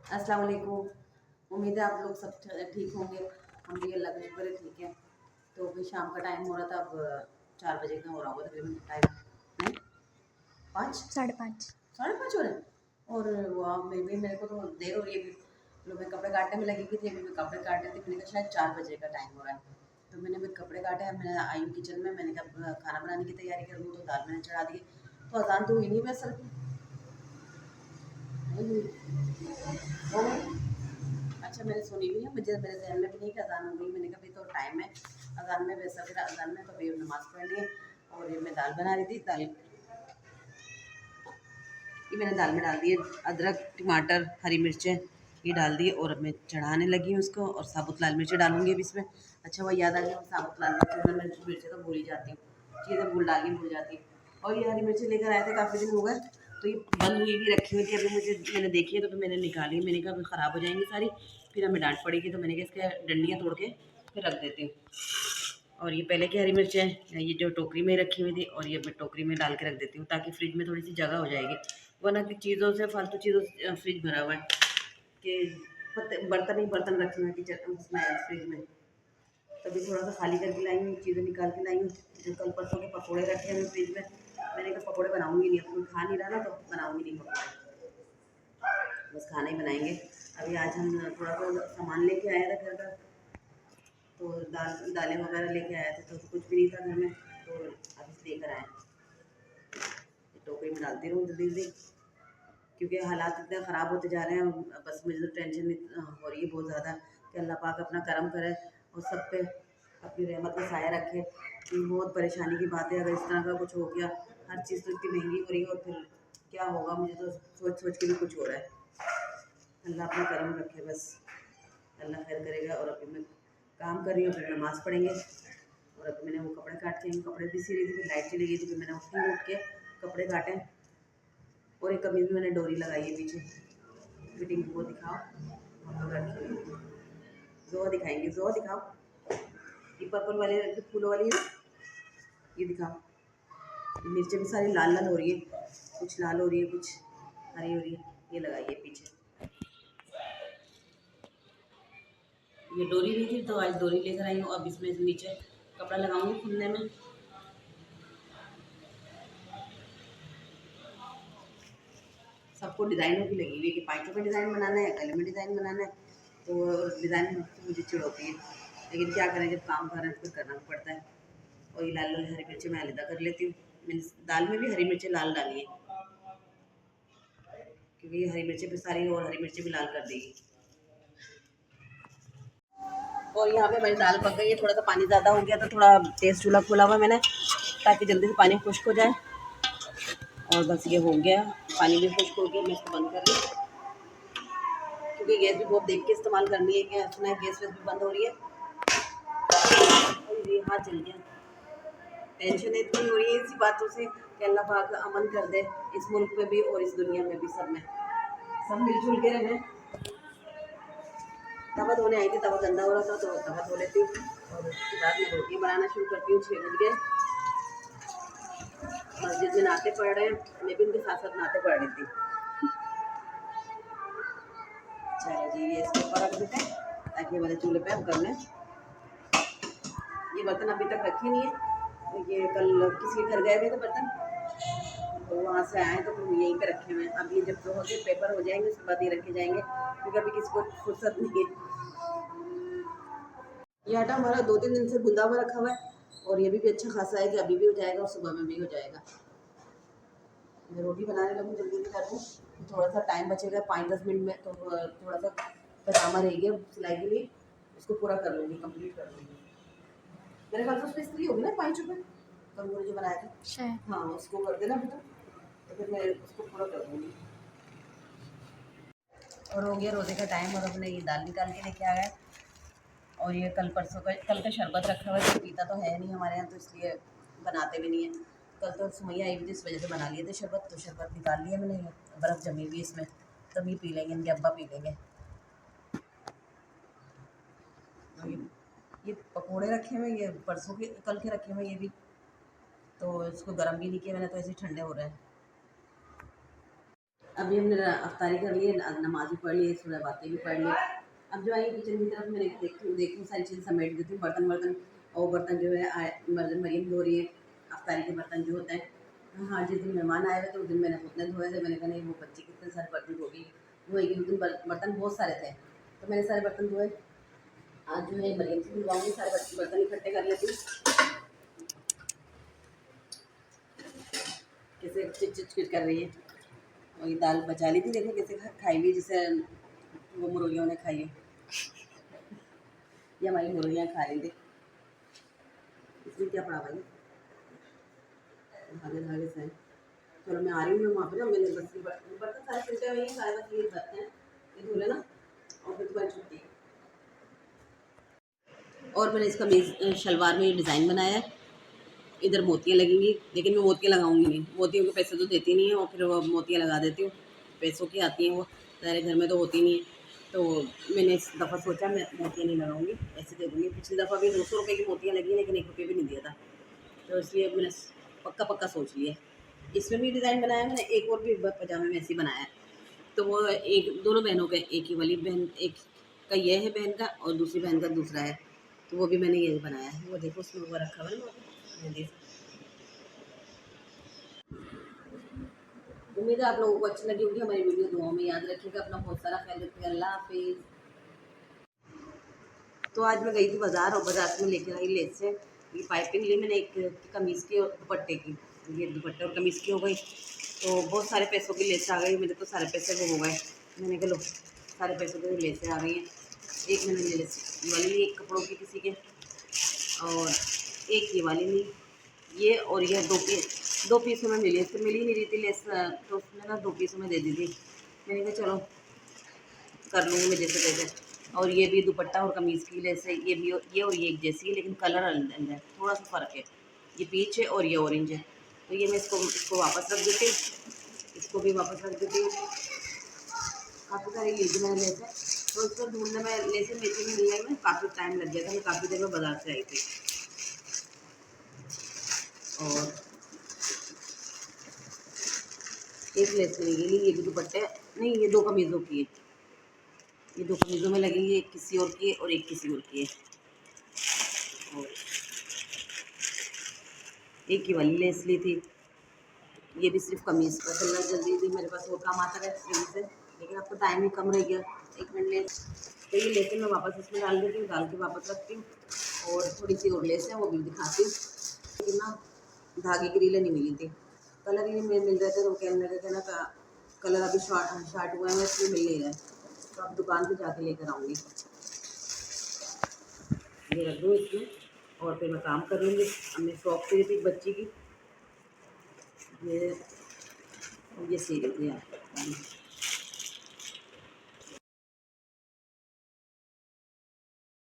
अस्सलाम वालेकुम। उम्मीद है आप लोग सब ठीक होंगे। हम भी अल्लाह का शुक्र है ठीक है। तो अभी शाम का टाइम हो रहा था, अब 4 बजे का हो रहा होगा तकरीबन टाइम। नहीं, 5, 5:30। 5:30 हो रहे हैं। और वाह, मेरे को तो देर हो रही है अभी। लोग मैं कपड़े काटने में लगी हुई थी, अभी मैं कपड़े काट रही थी। मैंने कहा शायद 4 बजे का टाइम हो रहा है, तो मैंने अभी कपड़े काटे हैं। मैं आई हूँ किचन में, मैंने कहा खाना बनाने की तैयारी करूँ, तो दाल मैंने चढ़ा दी। तो अजान तो हुई नहीं वैसे नहीं हुई, हो गई। अच्छा, मैंने सुनी भी है, मुझे मेरे ज़हन में भी नहीं कि अज़ान हो गई। मैंने कहा अभी तो टाइम है अज़ान में, वैसा फिर अज़ान में तो अभी नमाज़ पढ़नी है। और ये मैं दाल बना रही थी। ये मैंने दाल में डाल दिए अदरक, टमाटर, हरी मिर्चें, ये डाल दिए। और अब मैं चढ़ाने लगी हूँ उसको, और साबुत लाल मिर्चें डालूंगी अभी इसमें। अच्छा, वो याद आ गया, साबुत लाल मिर्चें तो भूल ही जाती हूँ, चीज़ें भूल डालनी भूल जाती हूँ। और ये हरी मिर्चें लेकर आए थे, काफ़ी दिन हो गए, तो ये बंद हुई भी रखी हुई थी। अभी मैंने देखी है तो फिर मैंने निकाली। मैंने कहा ख़राब हो जाएंगी सारी, फिर हमें डांट पड़ेगी, तो मैंने कहा इसके डंडियाँ तोड़ के फिर रख देती हूँ। और ये पहले की हरी मिर्चें ये जो टोकरी में रखी हुई थी, और ये मैं टोकरी में डाल के रख देती हूँ ताकि फ्रिज में थोड़ी सी जगह हो जाएगी। वरना की चीज़ों से, फालतू चीज़ों से फ्रिज भरा हुआ है कि बर्तन ही बर्तन रखे हुए हैं किचन उसमें, फ्रिज में। तभी थोड़ा सा खाली करके लाई हूँ, चीज़ें निकाल के लाई हूँ। जो कल परसों के पकौड़े रखे हैं फ्रिज में, मैंने कहा पकौड़े बनाऊंगी नहीं, अब कोई खा नहीं रहा ना, तो बनाऊंगी नहीं पकौड़े, बस खाना ही बनाएंगे। अभी आज हम थोड़ा सा सामान लेके आए थे घर का, तो दालें वगैरह लेके आए थे, तो कुछ भी नहीं था घर में, तो अभी लेकर आए। टोकरी में डालती रहूँ जल्दी जल्दी, क्योंकि हालात इतने ख़राब होते जा रहे हैं। बस मुझे तो टेंशन हो रही है बहुत ज़्यादा कि अल्लाह पाक अपना करम करे और सब पे अपनी रहमत का साया रखे। बहुत परेशानी की बात है अगर इस तरह का कुछ हो गया। हर चीज़ तो इतनी महंगी हो रही है, और फिर क्या होगा, मुझे तो सोच सोच के भी कुछ हो रहा है। अल्लाह अपना करम रखे बस, अल्लाह खैर करेगा। और अभी मैं काम कर रही हूँ, फिर नमाज़ पढ़ेंगे। और अभी मैंने वो कपड़े काट के, कपड़े भी सी रही थी, फिर लाइट चली गई थी, फिर मैंने उठ के कपड़े काटे। और एक कमीज में मैंने डोरी लगाई है पीछे, फिटिंग वो दिखाओ, मतलब रखी हुई है। जोआ दिखाएंगे, जोआ दिखाओ, ये पर्पल वाले फूलों वाली है, ये दिखाओ। मिर्चें भी सारी लाल लाल हो रही है, कुछ लाल हो रही है, कुछ हरी हो रही है। ये लगाइए पीछे, ये डोरी नहीं थी तो आज डोरी लेकर आई हूँ। अब इसमें नीचे कपड़ा लगाऊंगी खुलने में। सबको डिज़ाइनों की लगी हुई है कि पाइपों में डिज़ाइन बनाना है, गले में डिज़ाइन बनाना है, तो डिज़ाइन मुझे चिढ़ होती है, लेकिन क्या करें, जब काम कर रहे हैं तो फिर करना भी पड़ता है। और ये लाल लाल हरी मिर्ची मैं अलग कर लेती हूँ। मैंने दाल में भी हरी मिर्ची लाल डाली है, क्योंकि ये हरी मिर्ची भी सारी, और हरी मिर्ची भी लाल कर देगी। और यहाँ पे मेरी दाल पक गई है। थोड़ा सा पानी ज़्यादा हो गया, तो थोड़ा तेज़ चूल्हा खोला हुआ मैंने, ताकि जल्दी से पानी खुश्क हो जाए। और बस ये हो गया, पानी भी खुश्क हो गया। मैं इसको बंद कर रही हूँ, क्योंकि गैस भी बहुत देख के इस्तेमाल करनी है। कि सुना है गैस वैस भी बंद हो रही है। और ये हाथ जल गया। टेंशन इतनी हो रही है इसी बातों से कि अल्लाह पाक अमन कर दे इस मुल्क में भी और इस दुनिया में भी, सब में सब मिलजुल के रहें। तवा धोने आई थी, तवा गंदा हो रहा था, तो तवा धो लेती हूँ। और उसके बाद मैं रोटी बनाना शुरू करती हूँ। 6 बज गए, मस्जिद में नाते पढ़ रहे हैं, मैं भी उनके साथ साथ नाते पढ़ रही थी। चलो जी, ये इसके ऊपर रख देते हैं ताकि ये वाले चूल्हे पे अब कर लें। ये बर्तन अभी तक रखे नहीं है, ये कल किसी के घर गए हुए थे बर्तन, तो वहाँ से आए तो फिर यहीं पे रखे हुए हैं। अब ये जब हो गए पेपर हो जाएंगे, उसके बाद ये रखे जाएंगे, क्योंकि अभी किसी को फुर्सत नहीं है। ये आटा हमारा 2-3 दिन से गूंदा हुआ रखा हुआ है, और ये भी अच्छा खासा है कि अभी भी हो जाएगा और सुबह में भी हो जाएगा। मैं रोटी बनाने लगूँ जल्दी से कर दूँ, थोड़ा सा टाइम बचेगा 5-10 मिनट में, तो थोड़ा सा पजामा रह गया सिलाई के लिए, उसको पूरा कर लूँगी, कंप्लीट कर लूँगी। मेरे ख्याल से उस पर इस्त्री होगी ना 5 रुपये, तो उन्होंने जो बनाया था, शायद। हाँ उसको कर देना अभी, तो फिर मैं उसको पूरा कर दूँगी। और हो गया रोज़े का टाइम, और अपने ये दाल निकाल के लेके आ गए। और ये कल परसों का, कल का शरबत रखा हुआ है, तो पीता तो है नहीं हमारे यहाँ, तो इसलिए बनाते भी नहीं है। कल तो सुमैया आई हुई थी, इस वजह से बना लिए थे शरबत, तो शरबत निकाल लिया मैंने। ये बर्फ़ जमी हुई इसमें, तभी पी लेंगे, इनके अब्बा पी लेंगे। और ये पकोड़े रखे हुए, ये परसों के कल के रखे हुए ये भी, तो इसको गर्म भी नहीं किया मैंने, तो ऐसे ठंडे हो रहे हैं। अभी हमने अफ्तारी कर ली है, नमाज भी पढ़ ली है, सूरह बातें भी पढ़ ली। अब जो आई किचन की तरफ मैंने देखती हूँ सारी चीज़ें समेट देती हूँ, बर्तन वर्तन। और बर्तन जो है मरीम धो रही है, अफ्तारी के बर्तन जो होते हैं। हाँ, जिस दिन मेहमान आए हुए थे उस दिन मैंने उतने धोए थे। मैंने कहा नहीं, वो बच्ची कितने सारे बर्तन धोएगी, उस दिन बर्तन बहुत सारे थे तो मैंने सारे बर्तन धोए। आज जो है मरीम से धुलवाऊँगी, सारे बर्तन इकट्ठे कर लेती हूँ। कैसे चिट चिट चिट कर रही है। और ये दाल बचा ली थी, देखो कैसे खाई हुई, जैसे वो मुर्गियों ने खाई है। ये हमारी मुर्गियाँ खा रही थी। इसमें क्या पड़ा भाई, धागे धागे से। चलो मैं आ रही हूँ, मैं वहाँ पे ना मैंने बस बर्तन सारे छूटे हुए हैं, सारे बस ये बर्तन हैं, ये धो लेना और फिर तुम्हारी छुट्टी। और मैंने इस कमीज शलवार में डिज़ाइन बनाया है। इधर मोतियाँ लगेंगी, लेकिन मैं मोतियाँ लगाऊंगी नहीं, मोतियों के पैसे तो देती नहीं है और फिर वो मोतियाँ लगा देती हूँ। पैसों की आती हैं वो, मेरे घर में तो होती नहीं है। तो मैंने इस दफ़ा सोचा मैं मोतियाँ नहीं लगाऊंगी, ऐसे दे दूँगी। पिछली दफ़ा भी 200 रुपये की मोतियाँ लगी, लेकिन 1 रुपये भी नहीं दिया था। तो इसलिए मैंने पक्का पक्का सोच लिया। इसमें भी डिज़ाइन बनाया मैंने, एक और भी पजामे में ऐसे ही बनाया है। तो वो एक दोनों बहनों का, एक ही वाली बहन एक का ये है बहन का, और दूसरी बहन का दूसरा है। तो वो भी मैंने यही बनाया है। वो देखो उसमें वो रखा हुआ है ना मेहंदी। उम्मीद है आप लोगों को अच्छी लगी होगी हमारी वीडियो। दुआओं में याद रखिएगा, अपना बहुत सारा ख्याल रखिएगा। अल्लाह हाफिज़। तो आज मैं गई थी बाज़ार, और बाज़ार से मैं लेकर आई लेस से ये पाइपिंग ली मैंने, एक कमीज़ की और दुपट्टे की। ये दुपट्टे और कमीज़ की हो गई, तो बहुत सारे पैसों की लेस आ गई। मेरे तो सारे पैसे वो हो गए। मैंने कहा लो, सारे पैसों की लेसें आ गई हैं। एक मैंने लेस ये वाली ली, एक कपड़ों की किसी के, और एक ये वाली ली। ये और ये दो पीसों में मिली, इससे मिल ही नहीं रही थी लेस, तो उसने ना 2 पीसों में दे दी थी। मैंने कहा चलो कर लूँगी मैं जैसे तैसे। और ये भी दुपट्टा और कमीज़ की लेस है, ये भी ये और ये एक जैसी है, लेकिन कलर अलग है, थोड़ा सा फ़र्क है। ये पीच है और ये ऑरेंज है। तो ये मैं इसको वापस रख देती हूँ, इसको भी वापस रख देती हूँ। काफ़ी सारी ली थी मैंने लेसें, तो इसको ढूँढने में लेसें मेरे में मिलने में काफ़ी टाइम लग गया था। मैं काफ़ी देर में बाज़ार से आई थी। और एक लेस मिल गई, ये भी दुपट्टे नहीं, ये 2 कमीज़ों की है। ये 2 कमीज़ों में लगेंगी, एक किसी और की है और एक किसी और की है। और एक ही वाली लेस ली थी, ये भी सिर्फ कमीज़ का कलर जल्दी जल्दी मेरे पास और काम आता है जल्दी से, लेकिन अब तो टाइम ही कम रह गया। 1 मिनट लेस, तो ये लेसें मैं वापस इसमें डाल देती हूँ, डाल के वापस रखती हूँ। और थोड़ी सी और लेस है, वो भी दिखाती हूँ। लेकिन ना धागे की रीलें नहीं मिली थी, कलर ही नहीं मिल रहे थे। तो कहने लगे थे ना कलर अभी शार्ट हुआ है, इसलिए मिल नहीं रहा है, तो अब दुकान पे जाके लेकर आऊँगी। ये रख दूँ इसमें, और फिर मैं काम कर लूँगी। अब मैं फ्रॉक सी थी बच्ची की, ये सी रही थी यार।